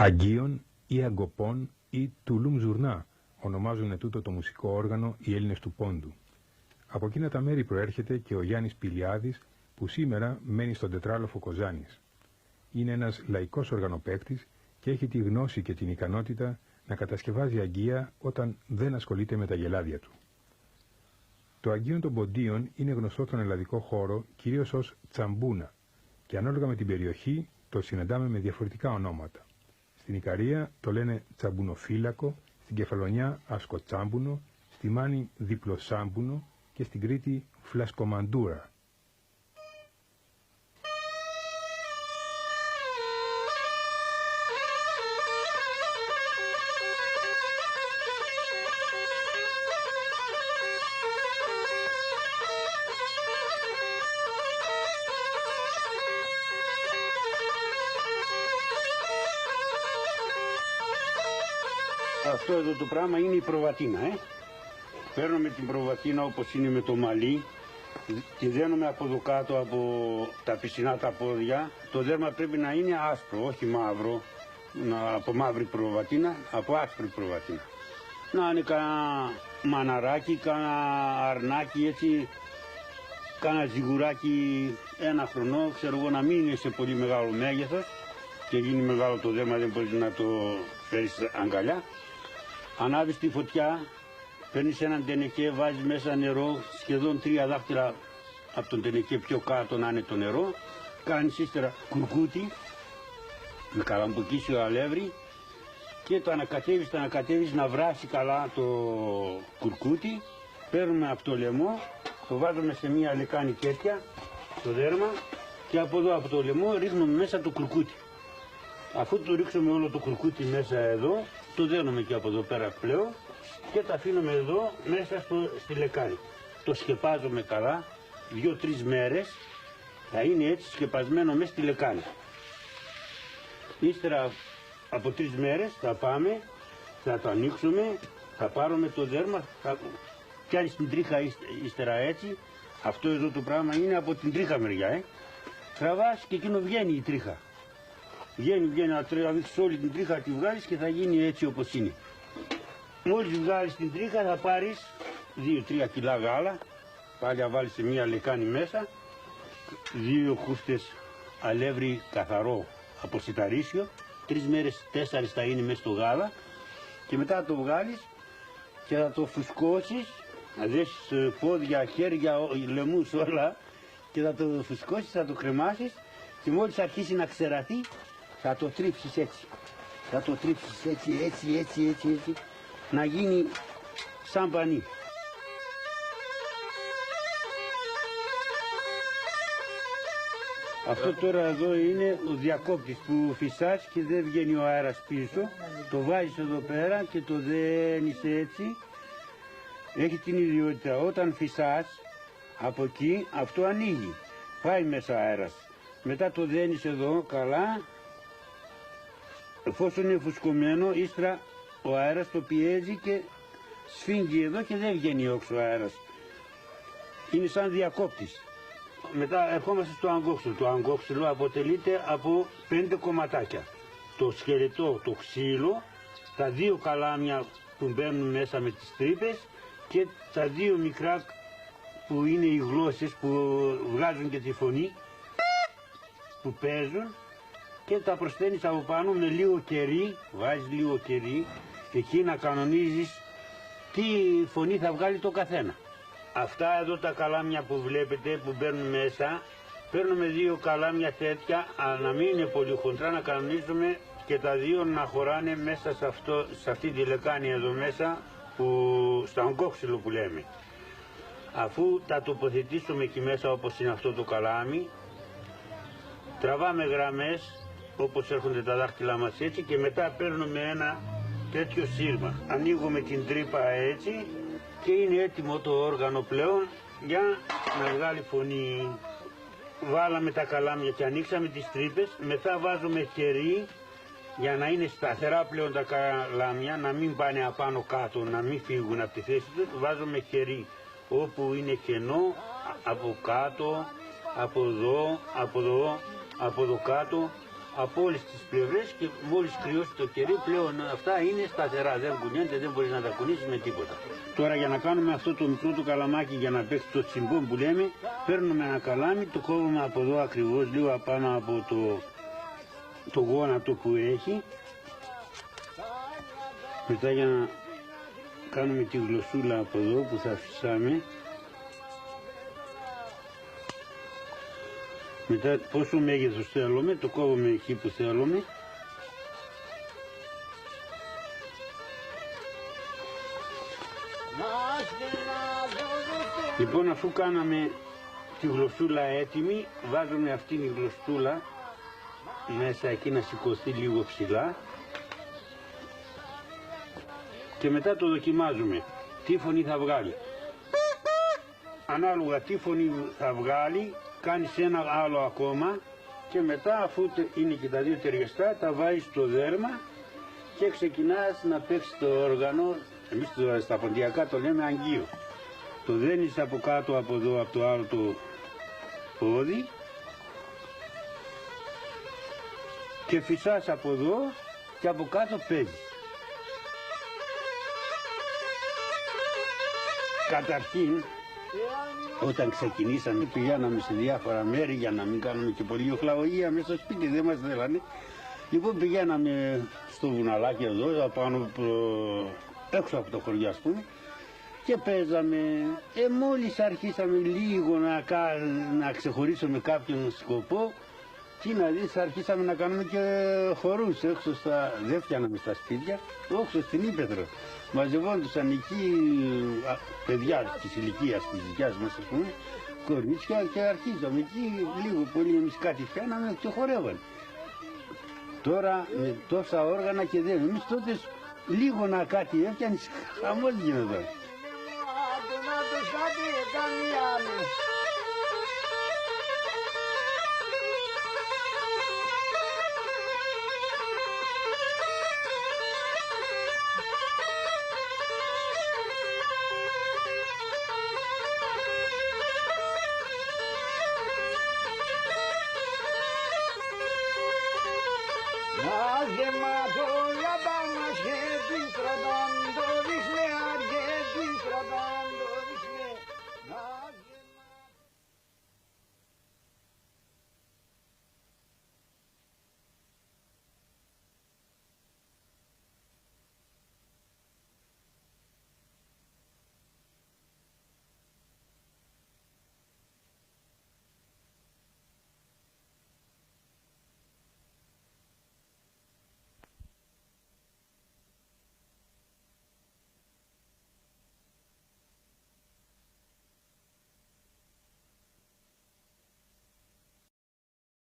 Αγγείων ή αγκοπών ή τουλούμ ζουρνά ονομάζουν τούτο το μουσικό όργανο οι Έλληνες του Πόντου. Από εκείνα τα μέρη προέρχεται και ο Γιάννης Πηλιάδης, που σήμερα μένει στον τετράλοφο Κοζάνης. Είναι ένας λαϊκός οργανοπαίκτης και έχει τη γνώση και την ικανότητα να κατασκευάζει αγγεία όταν δεν ασχολείται με τα γελάδια του. Το αγγείον των Ποντίων είναι γνωστό στον ελλαδικό χώρο κυρίως ως τσαμπούνα και ανάλογα με την περιοχή το συναντάμε με διαφορετικά ονόματα. Στην Ικαρία το λένε τσαμπουνοφύλακο, στην Κεφαλονιά ασκοτσάμπουνο, στη Μάνη διπλοσάμπουνο και στην Κρήτη φλασκομαντούρα. Αυτό εδώ το πράγμα είναι η προβατίνα. Παίρνουμε την προβατίνα όπως είναι με το μαλλί, τη δένουμε από εδώ κάτω από τα πισινά τα πόδια. Το δέρμα πρέπει να είναι άσπρο, όχι μαύρο, από μαύρη προβατίνα, από άσπρη προβατίνα. Να είναι κανένα μαναράκι, κανένα αρνάκι, έτσι, κανένα ζυγουράκι 1 χρονό, ξέρω εγώ, να μην είναι σε πολύ μεγάλο μέγεθος και γίνει μεγάλο το δέρμα, δεν μπορείς να το φέρεις αγκαλιά. Ανάβεις τη φωτιά, παίρνεις έναν τενεκέ, βάζεις μέσα νερό, σχεδόν 3 δάχτυλα από τον τενεκέ πιο κάτω να είναι το νερό. Κάνεις ύστερα κουρκούτι με καλαμποκίσιο αλεύρι και το ανακατεύεις να βράσει καλά το κουρκούτι. Παίρνουμε από το λαιμό, το βάζουμε σε μια λεκάνη τέτοια, το δέρμα, και από εδώ από το λαιμό ρίχνουμε μέσα το κουρκούτι. Αφού το ρίξουμε όλο το κουρκούτι μέσα εδώ, το δένουμε και από εδώ πέρα πλέον και το αφήνουμε εδώ μέσα στη λεκάνη. Το σκεπάζουμε καλά, 2-3 μέρες θα είναι έτσι σκεπασμένο μέσα στη λεκάνη. Ύστερα από 3 μέρες θα πάμε, θα το ανοίξουμε, θα πάρουμε το δέρμα, θα πιάνεις την τρίχα ύστερα έτσι. Αυτό εδώ το πράγμα είναι από την τρίχα μεριά. Τραβάς και εκείνο βγαίνει η τρίχα. Βγαίνει να τραβήξεις όλη την τρίχα, τη βγάλεις και θα γίνει έτσι όπως είναι. Μόλις βγάλεις την τρίχα θα πάρεις 2-3 κιλά γάλα, πάλι θα βάλεις σε μία λεκάνη μέσα, 2 χούστες αλεύρι καθαρό από σιταρίσιο, 3 μέρες 4 θα είναι μέσα στο γάλα και μετά θα το βγάλεις και θα το φουσκώσεις, να δέσεις πόδια, χέρια, λαιμούς όλα και θα το φουσκώσεις, θα το κρεμάσεις και μόλις αρχίσει να ξεραθεί θα το τρίψεις έτσι. Θα το τρίψεις έτσι, να γίνει σαν πανί. Αυτό τώρα εδώ είναι ο διακόπτης που φυσάς και δεν βγαίνει ο αέρας πίσω. Το βάζεις εδώ πέρα και το δένεις έτσι. Έχει την ιδιότητα όταν φυσάς από εκεί αυτό ανοίγει. Πάει μέσα αέρας. Μετά το δένεις εδώ καλά. Εφόσον είναι φουσκωμένο, ύστερα ο αέρας το πιέζει και σφίγγει εδώ και δεν βγαίνει όξω ο αέρας. Είναι σαν διακόπτης. Μετά ερχόμαστε στο αγκόξυλο. Το αγκόξυλο αποτελείται από 5 κομματάκια. Το σκελετό, το ξύλο, τα 2 καλάμια που μπαίνουν μέσα με τις τρύπες και τα 2 μικρά που είναι οι γλώσσες που βγάζουν και τη φωνή, που παίζουν, και τα προσθένεις από πάνω με λίγο κερί, βάζεις λίγο κερί και εκεί να κανονίζεις τι φωνή θα βγάλει το καθένα. Αυτά εδώ τα καλάμια που βλέπετε που μπαίνουν μέσα, παίρνουμε 2 καλάμια τέτοια, αλλά να μην είναι πολύ χοντρά, να κανονίζουμε και τα 2 να χωράνε μέσα σε αυτή τη λεκάνη εδώ μέσα, στο αγκόξυλο που λέμε. Αφού τα τοποθετήσουμε εκεί μέσα όπως είναι αυτό το καλάμι, τραβάμε γραμμές όπως έρχονται τα δάχτυλά μας έτσι και μετά παίρνουμε ένα τέτοιο σύρμα. Ανοίγουμε την τρύπα έτσι και είναι έτοιμο το όργανο πλέον για να βγάλει φωνή. Βάλαμε τα καλάμια και ανοίξαμε τις τρύπες, μετά βάζουμε κερί για να είναι σταθερά πλέον τα καλάμια, να μην πάνε απάνω κάτω, να μην φύγουν από τη θέση τους. Βάζουμε κερί όπου είναι κενό, από κάτω, από εδώ, από εδώ κάτω, από όλες τις πλευρές και μόλις κρυώσει το κερί πλέον αυτά είναι σταθερά, δεν κουνιούνται, δεν μπορείς να τα κουνήσεις με τίποτα. Τώρα για να κάνουμε αυτό το μικρό το καλαμάκι για να παίξει το τσιμπόν που λέμε, παίρνουμε ένα καλάμι, το κόβουμε από εδώ ακριβώς λίγο απάνω από το γόνατο που έχει. Μετά για να κάνουμε τη γλωσσούλα από εδώ που θα φυσάμε. Μετά πόσο μέγεθος θέλουμε, το κόβουμε εκεί που θέλουμε. Λοιπόν, αφού κάναμε τη γλωσσούλα έτοιμη, βάζουμε αυτήν τη γλωσσούλα μέσα εκεί να σηκωθεί λίγο ψηλά και μετά το δοκιμάζουμε τι φωνή θα βγάλει. Ανάλογα τι φωνή θα βγάλει, κάνεις ένα άλλο ακόμα και μετά αφού είναι και τα δύο ταιριαστά τα βάζεις στο δέρμα και ξεκινάς να παίξεις το όργανο. Εμείς στα ποντιακά το λέμε αγγείο. Το δένεις από κάτω από εδώ από το άλλο το πόδι και φυσάς από εδώ και από κάτω παίζεις. Καταρχήν όταν ξεκινήσαμε πηγαίναμε σε διάφορα μέρη για να μην κάνουμε και πολλή οχλαγωγία μέσα στο σπίτι, δεν μας θέλανε. Λοιπόν πηγαίναμε στο βουναλάκι εδώ, πάνω έξω από το χωριό ας πούμε και παίζαμε. Μόλις αρχίσαμε λίγο να ξεχωρίσουμε κάποιον σκοπό, τι να δεις, αρχίσαμε να κάνουμε και χορούς έξω δεν φτιάναμε στα σπίτια, έξω στην Ήπεθρο. Μαζευόντουσαν εκεί παιδιά της ηλικίας της δικιάς μας ας πούμε, κορίτσια και αρχίζαμε εκεί λίγο πολύ εμείς κάτι φτιάναμε και χορεύαν. Τώρα με τόσα όργανα και δεν, εμείς τότε λίγο να κάτι έφτιανες, χαμός γίνονταν. Γεμάτο για πάνω και την στρατάν, το δείχνε αρκετή στρατάν.